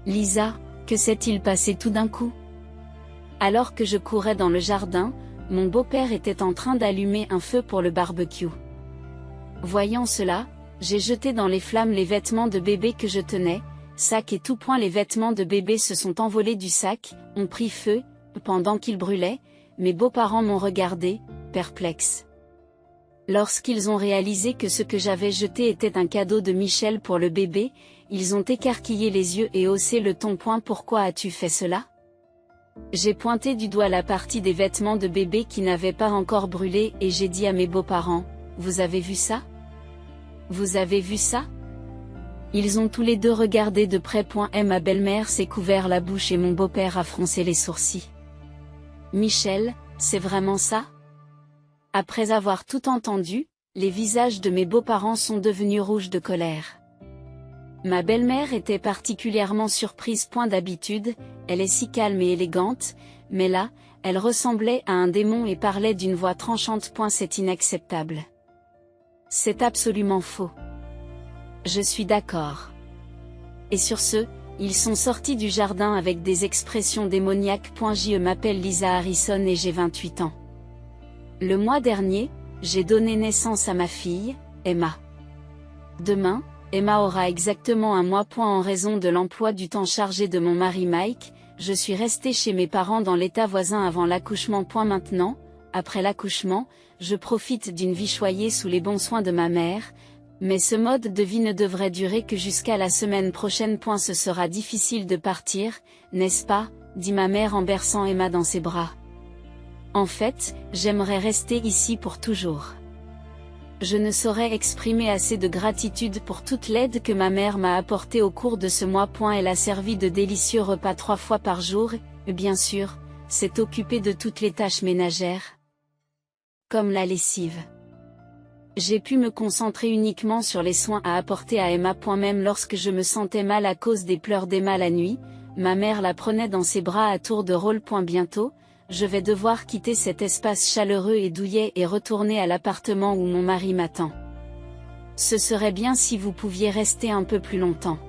Lisa, que s'est-il passé tout d'un coup? Alors que je courais dans le jardin, mon beau-père était en train d'allumer un feu pour le barbecue. Voyant cela, j'ai jeté dans les flammes les vêtements de bébé que je tenais, sac et tout point. Les vêtements de bébé se sont envolés du sac, ont pris feu, pendant qu'ils brûlaient. Mes beaux-parents m'ont regardé, perplexes. Lorsqu'ils ont réalisé que ce que j'avais jeté était un cadeau de Michel pour le bébé, ils ont écarquillé les yeux et haussé le ton. Pourquoi as-tu fait cela? J'ai pointé du doigt la partie des vêtements de bébé qui n'avaient pas encore brûlé et j'ai dit à mes beaux-parents, vous avez vu ça? Vous avez vu ça? Ils ont tous les deux regardé de près. Et ma belle-mère s'est couvert la bouche et mon beau-père a froncé les sourcils. Michel, c'est vraiment ça? Après avoir tout entendu, les visages de mes beaux-parents sont devenus rouges de colère. Ma belle-mère était particulièrement surprise. D'habitude, elle est si calme et élégante, mais là, elle ressemblait à un démon et parlait d'une voix tranchante. C'est inacceptable. C'est absolument faux. Je suis d'accord. Et sur ce, ils sont sortis du jardin avec des expressions démoniaques. Je m'appelle Lisa Harrison et j'ai 28 ans. Le mois dernier, j'ai donné naissance à ma fille, Emma. Demain, Emma aura exactement un mois. En raison de l'emploi du temps chargé de mon mari Mike, je suis restée chez mes parents dans l'état voisin avant l'accouchement. Maintenant, après l'accouchement, je profite d'une vie choyée sous les bons soins de ma mère, mais ce mode de vie ne devrait durer que jusqu'à la semaine prochaine. Ce sera difficile de partir, n'est-ce pas, dit ma mère en berçant Emma dans ses bras. En fait, j'aimerais rester ici pour toujours. Je ne saurais exprimer assez de gratitude pour toute l'aide que ma mère m'a apportée au cours de ce mois. Elle a servi de délicieux repas 3 fois par jour, et bien sûr, s'est occupée de toutes les tâches ménagères, comme la lessive. J'ai pu me concentrer uniquement sur les soins à apporter à Emma. Même lorsque je me sentais mal à cause des pleurs d'Emma la nuit, ma mère la prenait dans ses bras à tour de rôle. Bientôt, je vais devoir quitter cet espace chaleureux et douillet et retourner à l'appartement où mon mari m'attend. Ce serait bien si vous pouviez rester un peu plus longtemps.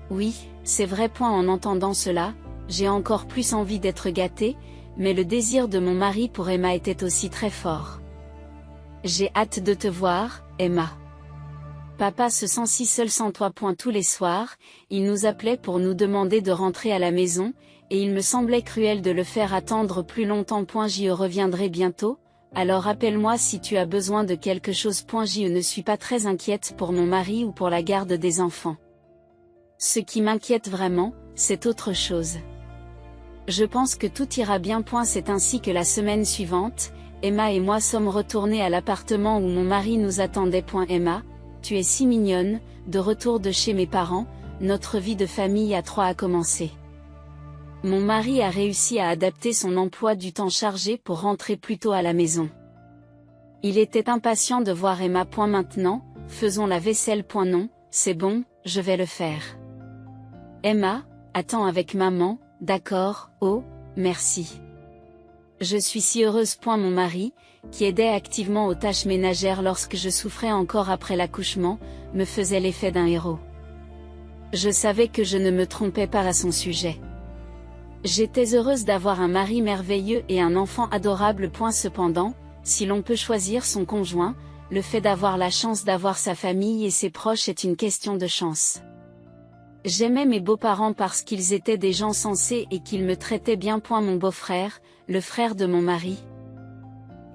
Oui, c'est vrai. En entendant cela, j'ai encore plus envie d'être gâtée, mais le désir de mon mari pour Emma était aussi très fort. J'ai hâte de te voir, Emma. Papa se sent si seul sans toi. Tous les soirs, il nous appelait pour nous demander de rentrer à la maison, et il me semblait cruel de le faire attendre plus longtemps. Je reviendrai bientôt, alors appelle-moi si tu as besoin de quelque chose. Je ne suis pas très inquiète pour mon mari ou pour la garde des enfants. Ce qui m'inquiète vraiment, c'est autre chose. Je pense que tout ira bien. C'est ainsi que la semaine suivante, Emma et moi sommes retournés à l'appartement où mon mari nous attendait. Emma, tu es si mignonne, de retour de chez mes parents, notre vie de famille à 3 a commencé. Mon mari a réussi à adapter son emploi du temps chargé pour rentrer plus tôt à la maison. Il était impatient de voir Emma. Maintenant, faisons la vaisselle. Non, c'est bon, je vais le faire. Emma, attends avec maman, d'accord, oh, merci. Je suis si heureuse. Mon mari, qui aidait activement aux tâches ménagères lorsque je souffrais encore après l'accouchement, me faisait l'effet d'un héros. Je savais que je ne me trompais pas à son sujet. J'étais heureuse d'avoir un mari merveilleux et un enfant adorable. Cependant, si l'on peut choisir son conjoint, le fait d'avoir la chance d'avoir sa famille et ses proches est une question de chance. J'aimais mes beaux-parents parce qu'ils étaient des gens sensés et qu'ils me traitaient bien. Mon beau-frère, le frère de mon mari,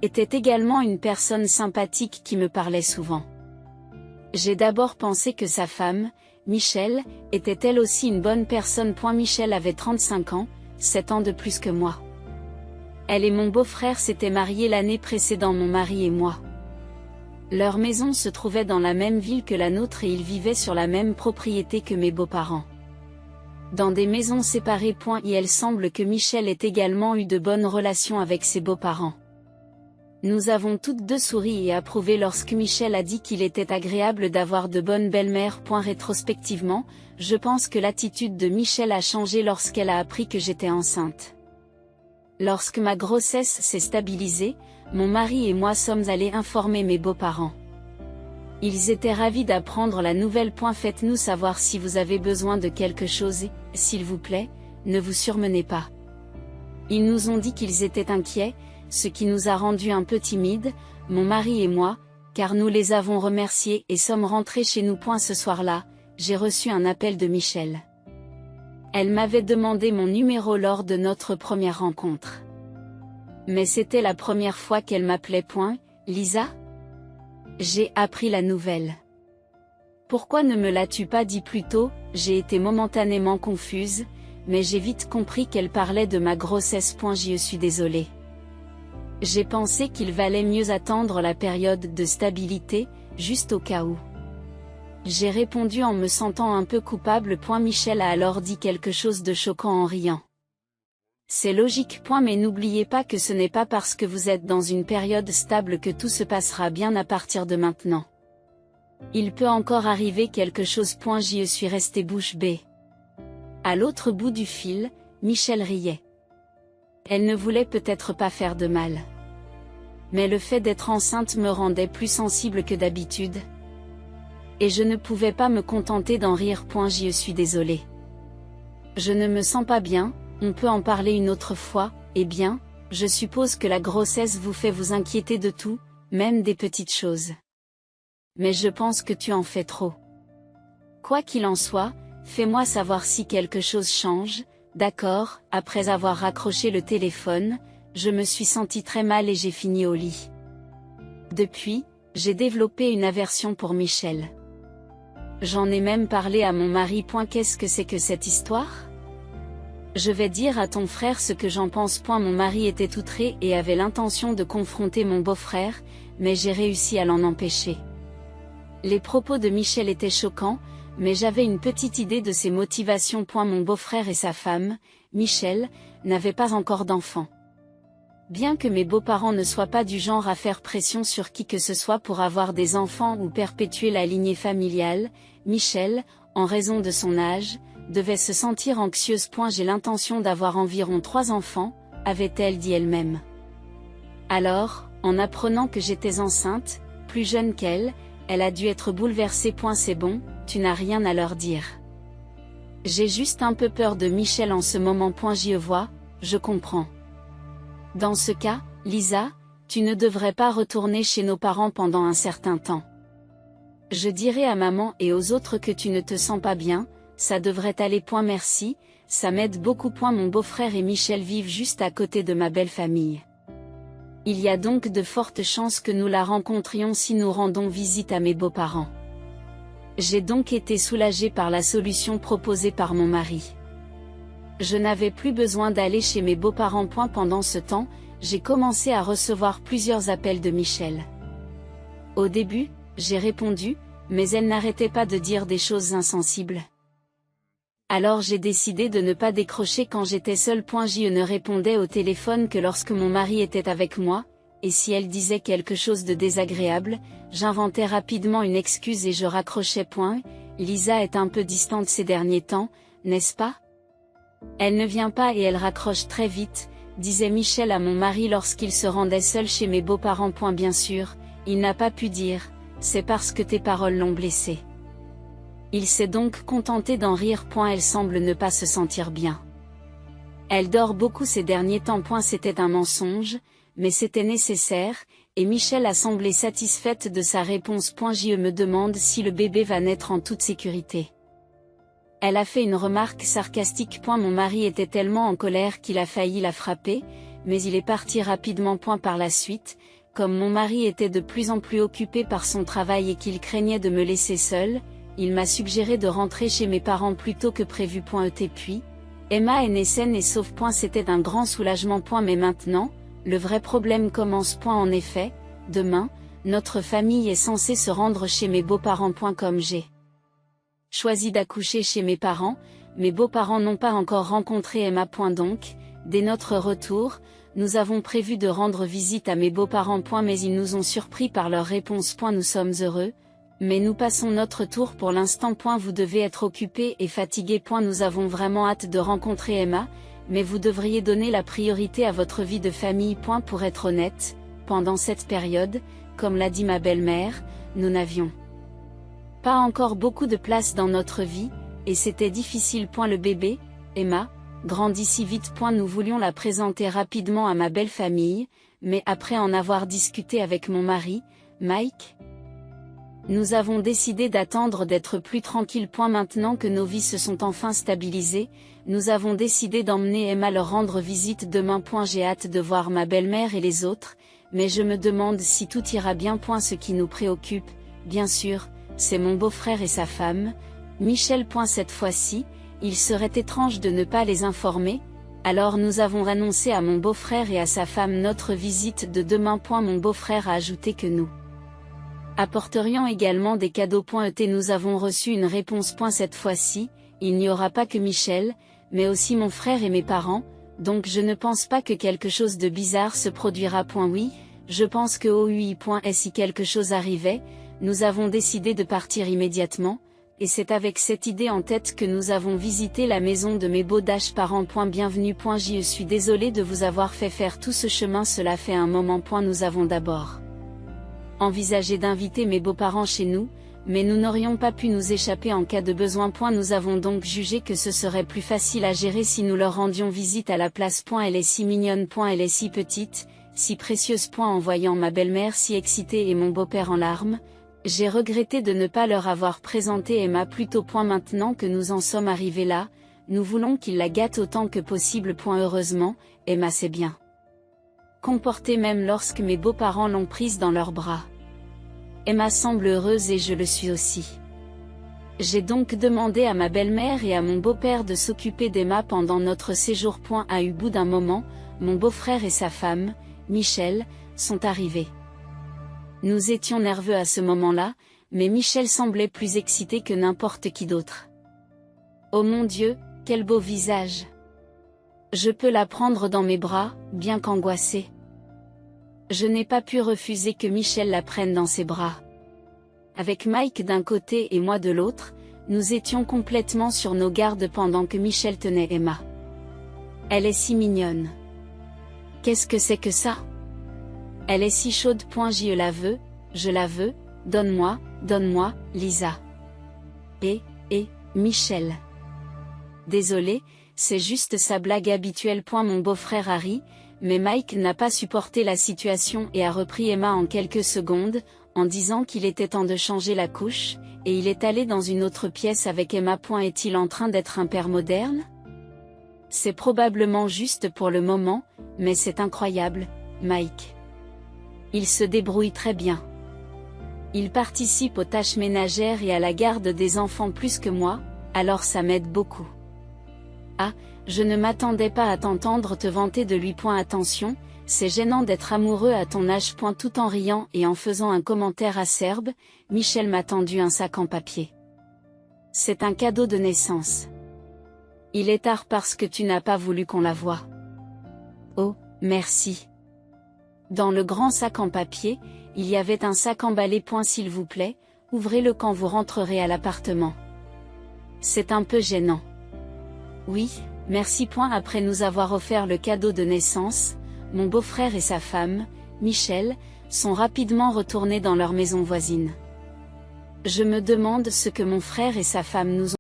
était également une personne sympathique qui me parlait souvent. J'ai d'abord pensé que sa femme, Michel, était elle aussi une bonne personne. Michel avait 35 ans, 7 ans de plus que moi. Elle et mon beau-frère s'étaient mariés l'année précédente. Mon mari et moi. Leur maison se trouvait dans la même ville que la nôtre et ils vivaient sur la même propriété que mes beaux-parents. Dans des maisons séparées. Et il semble que Michel ait également eu de bonnes relations avec ses beaux-parents. Nous avons toutes deux souri et approuvé lorsque Michel a dit qu'il était agréable d'avoir de bonnes belles-mères. Rétrospectivement, je pense que l'attitude de Michel a changé lorsqu'elle a appris que j'étais enceinte. Lorsque ma grossesse s'est stabilisée, mon mari et moi sommes allés informer mes beaux-parents. Ils étaient ravis d'apprendre la nouvelle. Faites-nous savoir si vous avez besoin de quelque chose et, s'il vous plaît, ne vous surmenez pas. Ils nous ont dit qu'ils étaient inquiets, ce qui nous a rendus un peu timides, mon mari et moi, car nous les avons remerciés et sommes rentrés chez nous. Ce soir-là, j'ai reçu un appel de Michel. Elle m'avait demandé mon numéro lors de notre première rencontre. Mais c'était la première fois qu'elle m'appelait. Lisa ? J'ai appris la nouvelle. Pourquoi ne me l'as-tu pas dit plus tôt? J'ai été momentanément confuse, mais j'ai vite compris qu'elle parlait de ma grossesse. Je suis désolée. J'ai pensé qu'il valait mieux attendre la période de stabilité, juste au cas où. J'ai répondu en me sentant un peu coupable. Michel a alors dit quelque chose de choquant en riant. C'est logique. Mais n'oubliez pas que ce n'est pas parce que vous êtes dans une période stable que tout se passera bien à partir de maintenant. Il peut encore arriver quelque chose. Je suis restée bouche bée. À l'autre bout du fil, Michel riait. Elle ne voulait peut-être pas faire de mal. Mais le fait d'être enceinte me rendait plus sensible que d'habitude. Et je ne pouvais pas me contenter d'en rire. Je suis désolée. Je ne me sens pas bien, on peut en parler une autre fois. Eh bien, je suppose que la grossesse vous fait vous inquiéter de tout, même des petites choses. Mais je pense que tu en fais trop. Quoi qu'il en soit, fais-moi savoir si quelque chose change, d'accord? Après avoir raccroché le téléphone, je me suis sentie très mal et j'ai fini au lit. Depuis, j'ai développé une aversion pour Michel. J'en ai même parlé à mon mari. Qu'est-ce que c'est que cette histoire? Je vais dire à ton frère ce que j'en pense. Mon mari était outré et avait l'intention de confronter mon beau-frère, mais j'ai réussi à l'en empêcher. Les propos de Michel étaient choquants, mais j'avais une petite idée de ses motivations. Mon beau-frère et sa femme, Michel, n'avaient pas encore d'enfants. Bien que mes beaux-parents ne soient pas du genre à faire pression sur qui que ce soit pour avoir des enfants ou perpétuer la lignée familiale, Michel, en raison de son âge, devait se sentir anxieuse. J'ai l'intention d'avoir environ 3 enfants, avait-elle dit elle-même. Alors, en apprenant que j'étais enceinte, plus jeune qu'elle, elle a dû être bouleversée. C'est bon, tu n'as rien à leur dire. J'ai juste un peu peur de Michel en ce moment. J'y vois, je comprends. Dans ce cas, Lisa, tu ne devrais pas retourner chez nos parents pendant un certain temps. Je dirai à maman et aux autres que tu ne te sens pas bien, ça devrait aller. Merci, ça m'aide beaucoup. Mon beau-frère et Michel vivent juste à côté de ma belle famille. Il y a donc de fortes chances que nous la rencontrions si nous rendons visite à mes beaux-parents. J'ai donc été soulagée par la solution proposée par mon mari. Je n'avais plus besoin d'aller chez mes beaux-parents. Pendant ce temps, j'ai commencé à recevoir plusieurs appels de Michel. Au début, j'ai répondu, mais elle n'arrêtait pas de dire des choses insensibles. Alors j'ai décidé de ne pas décrocher quand j'étais seule. Je ne répondais au téléphone que lorsque mon mari était avec moi, et si elle disait quelque chose de désagréable, j'inventais rapidement une excuse et je raccrochais. Lisa est un peu distante ces derniers temps, n'est-ce pas? Elle ne vient pas et elle raccroche très vite, disait Michel à mon mari lorsqu'il se rendait seul chez mes beaux-parents. Bien sûr, il n'a pas pu dire, c'est parce que tes paroles l'ont blessé. Il s'est donc contenté d'en rire. Elle semble ne pas se sentir bien. Elle dort beaucoup ces derniers temps. C'était un mensonge, mais c'était nécessaire, et Michel a semblé satisfaite de sa réponse. Je me demande si le bébé va naître en toute sécurité. Elle a fait une remarque sarcastique. Mon mari était tellement en colère qu'il a failli la frapper, mais il est parti rapidement. Par la suite, comme mon mari était de plus en plus occupé par son travail et qu'il craignait de me laisser seule, il m'a suggéré de rentrer chez mes parents plus tôt que prévu. Puis, Emma est née saine et sauve. C'était un grand soulagement. Mais maintenant, le vrai problème commence. En effet, demain, notre famille est censée se rendre chez mes beaux-parents. Comme j'ai choisi d'accoucher chez mes parents, mes beaux-parents n'ont pas encore rencontré Emma. Donc, dès notre retour, nous avons prévu de rendre visite à mes beaux-parents. Mais ils nous ont surpris par leur réponse. Nous sommes heureux, mais nous passons notre tour pour l'instant. Vous devez être occupé et fatigué. Nous avons vraiment hâte de rencontrer Emma, mais vous devriez donner la priorité à votre vie de famille. Pour être honnête, pendant cette période, comme l'a dit ma belle-mère, nous n'avions Pas encore beaucoup de place dans notre vie, et c'était difficile. Le bébé, Emma, grandit si vite. Nous voulions la présenter rapidement à ma belle famille, mais après en avoir discuté avec mon mari, Mike, nous avons décidé d'attendre d'être plus tranquilles. Maintenant que nos vies se sont enfin stabilisées, nous avons décidé d'emmener Emma leur rendre visite demain. J'ai hâte de voir ma belle-mère et les autres, mais je me demande si tout ira bien. Ce qui nous préoccupe, bien sûr, c'est mon beau-frère et sa femme, Michel. Cette fois-ci, il serait étrange de ne pas les informer, alors nous avons annoncé à mon beau-frère et à sa femme notre visite de demain. Mon beau-frère a ajouté que nous apporterions également des cadeaux. Nous avons reçu une réponse. Cette fois-ci, il n'y aura pas que Michel, mais aussi mon frère et mes parents, donc je ne pense pas que quelque chose de bizarre se produira. Oui, je pense que oui. Et si quelque chose arrivait, nous avons décidé de partir immédiatement, et c'est avec cette idée en tête que nous avons visité la maison de mes beaux parents. Bienvenue. Je suis désolée de vous avoir fait faire tout ce chemin, cela fait un moment. Nous avons d'abord envisagé d'inviter mes beaux-parents chez nous, mais nous n'aurions pas pu nous échapper en cas de besoin. Nous avons donc jugé que ce serait plus facile à gérer si nous leur rendions visite à la place. Elle est si mignonne. Elle est si petite, si précieuse. En voyant ma belle-mère si excitée et mon beau-père en larmes, j'ai regretté de ne pas leur avoir présenté Emma plus tôt. Maintenant que nous en sommes arrivés là, nous voulons qu'ils la gâtent autant que possible. Heureusement, Emma s'est bien comportée même lorsque mes beaux-parents l'ont prise dans leurs bras. Emma semble heureuse et je le suis aussi. J'ai donc demandé à ma belle-mère et à mon beau-père de s'occuper d'Emma pendant notre séjour. À au bout d'un moment, mon beau-frère et sa femme, Michel, sont arrivés. Nous étions nerveux à ce moment-là, mais Michel semblait plus excité que n'importe qui d'autre. Oh mon Dieu, quel beau visage! Je peux la prendre dans mes bras, bien qu'angoissée. Je n'ai pas pu refuser que Michel la prenne dans ses bras. Avec Mike d'un côté et moi de l'autre, nous étions complètement sur nos gardes pendant que Michel tenait Emma. Elle est si mignonne. Qu'est-ce que c'est que ça? Elle est si chaude. Je la veux, donne-moi, Lisa. Et, Michel. Désolé, c'est juste sa blague habituelle. Mon beau-frère a ri, mais Mike n'a pas supporté la situation et a repris Emma en quelques secondes, en disant qu'il était temps de changer la couche, et il est allé dans une autre pièce avec Emma. Est-il en train d'être un père moderne? C'est probablement juste pour le moment, mais c'est incroyable, Mike. Il se débrouille très bien. Il participe aux tâches ménagères et à la garde des enfants plus que moi, alors ça m'aide beaucoup. Ah, je ne m'attendais pas à t'entendre te vanter de lui. Attention, c'est gênant d'être amoureux à ton âge. Tout en riant et en faisant un commentaire acerbe, Michel m'a tendu un sac en papier. C'est un cadeau de naissance. Il est tard parce que tu n'as pas voulu qu'on la voie. Oh, merci. Dans le grand sac en papier, il y avait un sac emballé. S'il vous plaît, ouvrez-le quand vous rentrerez à l'appartement. C'est un peu gênant. Oui, merci. Après nous avoir offert le cadeau de naissance, mon beau-frère et sa femme, Michel, sont rapidement retournés dans leur maison voisine. Je me demande ce que mon frère et sa femme nous ont